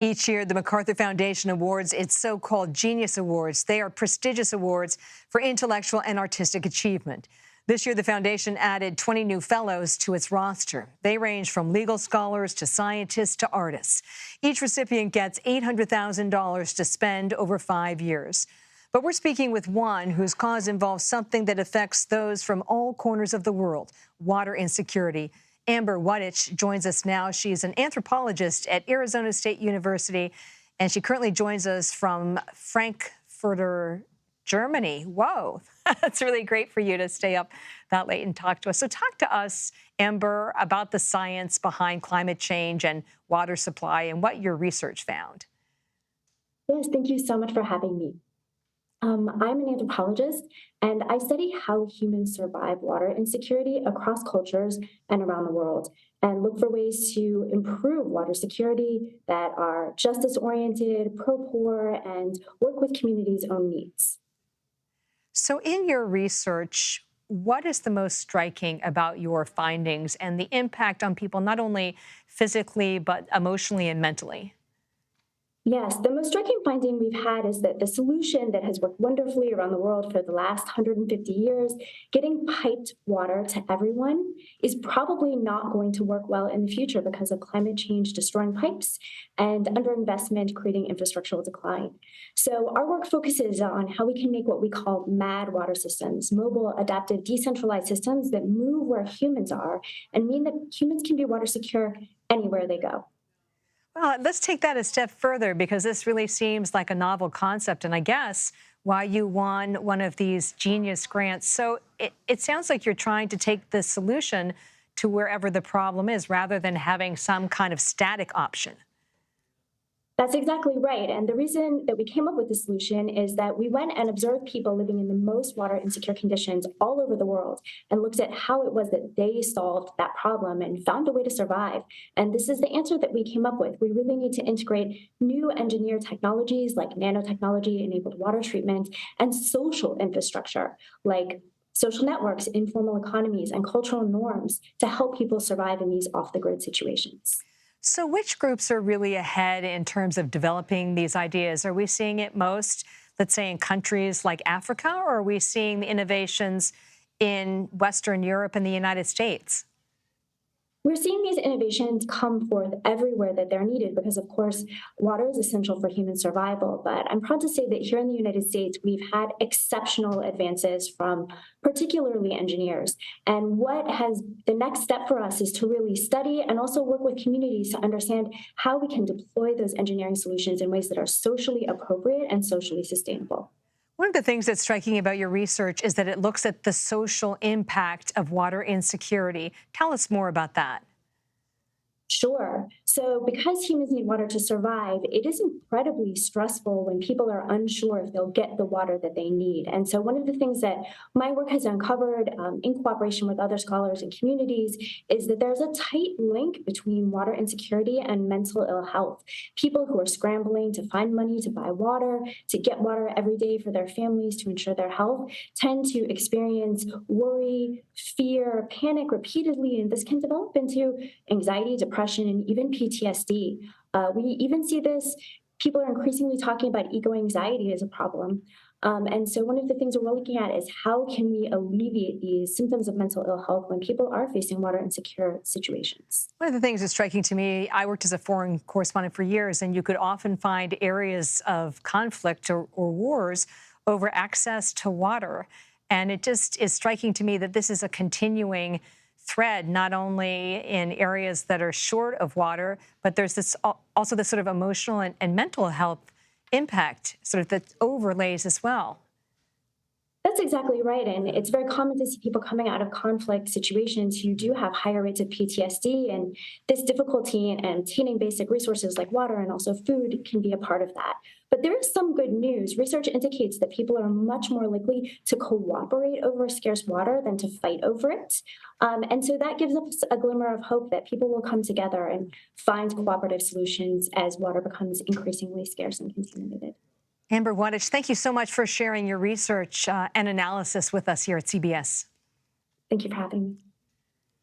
Each year, the MacArthur Foundation awards its so-called Genius Awards. They are prestigious awards for intellectual and artistic achievement. This year, the foundation added 20 new fellows to its roster. They range from legal scholars to scientists to artists. Each recipient gets $800,000 to spend over 5 years. But we're speaking with one whose cause involves something that affects those from all corners of the world: water insecurity. Amber Wutich joins us now. She's an anthropologist at Arizona State University, and she currently joins us from Frankfurter, Germany. Whoa, that's really great for you to stay up that late and talk to us. So talk to us, Amber, about the science behind climate change and water supply and what your research found. Yes, thank you so much for having me. I'm an anthropologist, and I study how humans survive water insecurity across cultures and around the world, and look for ways to improve water security that are justice-oriented, pro-poor, and work with communities' own needs. So in your research, what is the most striking about your findings and the impact on people, not only physically, but emotionally and mentally? Yes, the most striking finding we've had is that the solution that has worked wonderfully around the world for the last 150 years, getting piped water to everyone, is probably not going to work well in the future because of climate change destroying pipes and underinvestment creating infrastructural decline. So our work focuses on how we can make what we call MAD water systems, mobile, adaptive, decentralized systems that move where humans are and mean that humans can be water secure anywhere they go. Well, let's take that a step further, because this really seems like a novel concept, and I guess why you won one of these Genius grants. So it sounds like you're trying to take the solution to wherever the problem is, rather than having some kind of static option. That's exactly right. And the reason that we came up with the solution is that we went and observed people living in the most water insecure conditions all over the world and looked at how it was that they solved that problem and found a way to survive. And this is the answer that we came up with. We really need to integrate new engineered technologies like nanotechnology enabled water treatment and social infrastructure like social networks, informal economies, and cultural norms to help people survive in these off the grid situations. So which groups are really ahead in terms of developing these ideas? Are we seeing it most, let's say, in countries like Africa, or are we seeing the innovations in Western Europe and the United States? We're seeing these innovations come forth everywhere that they're needed because, of course, water is essential for human survival. But I'm proud to say that here in the United States, we've had exceptional advances from particularly engineers. And the next step for us is to really study and also work with communities to understand how we can deploy those engineering solutions in ways that are socially appropriate and socially sustainable. One of the things that's striking about your research is that it looks at the social impact of water insecurity. Tell us more about that. Sure. So, because humans need water to survive, it is incredibly stressful when people are unsure if they'll get the water that they need. And so, one of the things that my work has uncovered in cooperation with other scholars and communities is that there's a tight link between water insecurity and mental ill health. People who are scrambling to find money to buy water, to get water every day for their families to ensure their health, tend to experience worry, fear, panic repeatedly, and this can develop into anxiety, depression, and even PTSD. We even see this, people are increasingly talking about eco-anxiety as a problem. And so one of the things that we're looking at is how can we alleviate these symptoms of mental ill health when people are facing water insecure situations. One of the things that's striking to me, I worked as a foreign correspondent for years, and you could often find areas of conflict or wars over access to water. And it just is striking to me that this is a continuing thread, not only in areas that are short of water, but there's this also this sort of emotional and mental health impact sort of that overlays as well. That's exactly right. And it's very common to see people coming out of conflict situations who do have higher rates of PTSD. And this difficulty in obtaining basic resources like water and also food can be a part of that. But there is some good news. Research indicates that people are much more likely to cooperate over scarce water than to fight over it. And so that gives us a glimmer of hope that people will come together and find cooperative solutions as water becomes increasingly scarce and contaminated. Amber Wutich, thank you so much for sharing your research and analysis with us here at CBS. Thank you for having me.